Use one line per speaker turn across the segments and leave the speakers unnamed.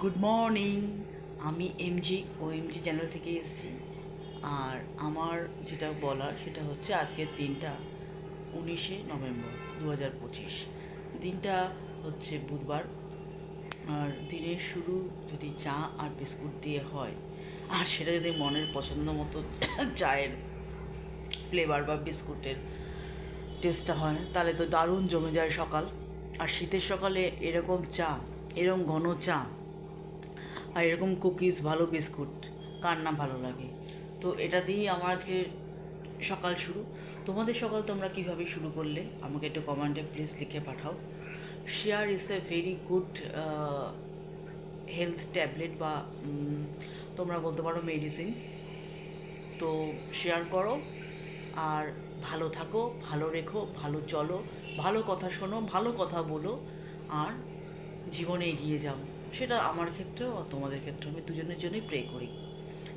Good morning. আমি MG channel থেকে এসেছি। আর আমার যেটা বলার সেটা হচ্ছে আজকের দিনটা 19 নভেম্বর 2025। দিনটা হচ্ছে বুধবার। আর দিনের শুরু যদি চা আর বিস্কুট দিয়ে হয়, আর সেটা যদি মনের পছন্দ মতো চায়ের ফ্লেভার বা বিস্কুটের টেস্টটা হয়, তাহলে তো দারুণ জমে যায় সকাল। আর শীতের সকালে এরকম চা, এরকম ঘন চা আর এরকম কুকিজ, ভালো বিস্কুট, কার না ভালো লাগে? তো এটা দিয়েই আমার আজকে সকাল শুরু। তোমাদের সকাল তোমরা কীভাবে শুরু করলে আমাকে একটু কমেন্টে প্লিজ লিখে পাঠাও। Share is a very good health tablet, বা তোমরা বলতে পারো মেডিসিন। তো শেয়ার করো আর ভালো থাকো, ভালো রেখো, ভালো চলো, ভালো কথা শোনো, ভালো কথা বলো, আর জীবনে এগিয়ে যাও। সেটা আমার ক্ষেত্রেও আর তোমাদের ক্ষেত্রেও, আমি দুজনের জন্যই প্রে করি।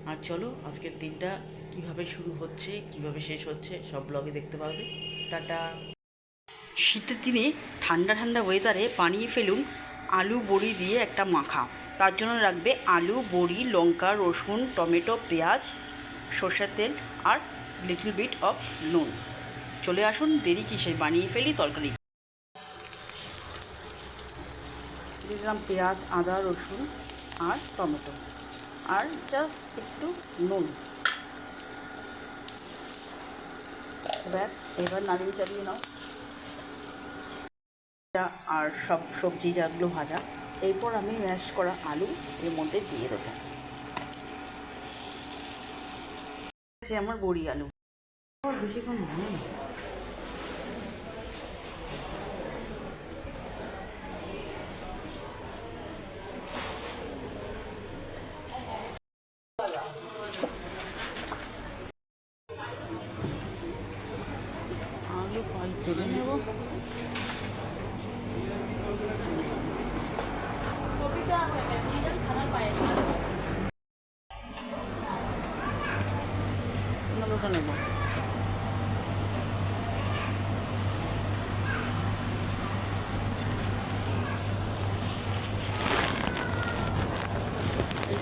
আর চলো, আজকের দিনটা কিভাবে শুরু হচ্ছে, কিভাবে শেষ হচ্ছে, সব ব্লগে দেখতে পাবে। টাটা। শীতের দিনে ঠান্ডা ঠান্ডা ওয়েদারে বানিয়ে ফেলুন আলু বড়ি দিয়ে একটা মাখা। তার জন্য রাখবে আলু, বড়ি, লঙ্কা, রসুন, টমেটো, পেঁয়াজ, সর্ষের তেল আর লিটল বিট অফ নুন। চলে আসুন, দেরি কিসে, বানিয়ে ফেলি তরকারি। দিলাম পেঁয়াজ, আদা, রসুন আর টমেটো, আর জাস্ট একটু নুন। ব্যাস, এবার নাড়িয়ে চালিয়ে নাও। আর সব সবজি যাগুলো ভাজা, এরপর আমি ম্যাশ করা আলু এর মধ্যে দিয়ে দেবো। আমার বড়ি আলু বেশিক্ষণ ভালো না। আলু পাল তুলে নেব। আলুটা নেব।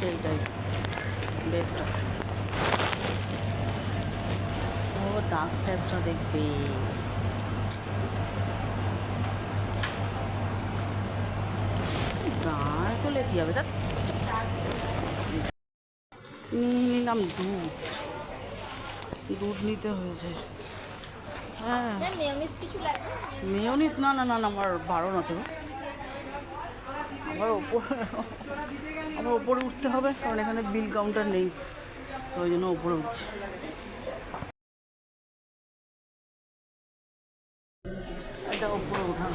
এইটাই বেস্ট অপশন। ও দাগ টেস্টটা দেখবে। দাঁড় করলে কী হবে? নিয়ে নিলাম দুধ। দুধ নিতে হয়েছে। হ্যাঁ, মেয়োনিজ না না না না, আমার বারণ আছে গো। আমার ওপরে উঠতে হবে, কারণ এখানে বিল কাউন্টার নেই, তো ওই জন্য ওপরে উঠছি। এটা ওপরে ওঠা,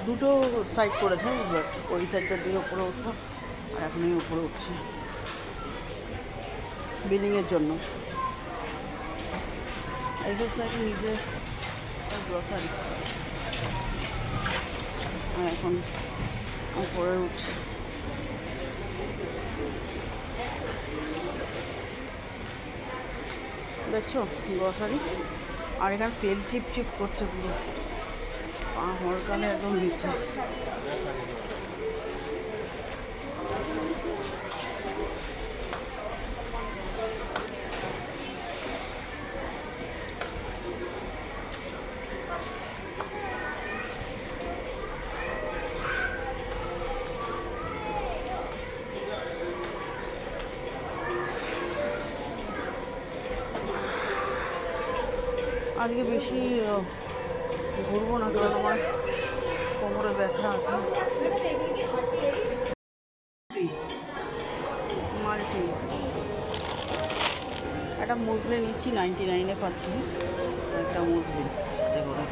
দুটো সাইড করেছে, বাট ওই সাইডটা দিয়ে ওপরে উঠবো, আর এখন আমি ওপরে উঠছি বিলিংয়ের জন্য। এই হচ্ছে এখন নিজে গ্রসারি। আর এখন উপরে উঠছি। দেখছো গ্রসারি, আর এখানে তেল চিপচিপ করছে পুরো, পা হরকালে একদম নিচ্ছে। আজকে বেশি ঘুরবো না, কারণ আমার কোমরে ব্যথা আছে। মাল্টি একটা মুসলি নিচ্ছি, 99-এ পাচ্ছি একটা মুসলি সাথে করে।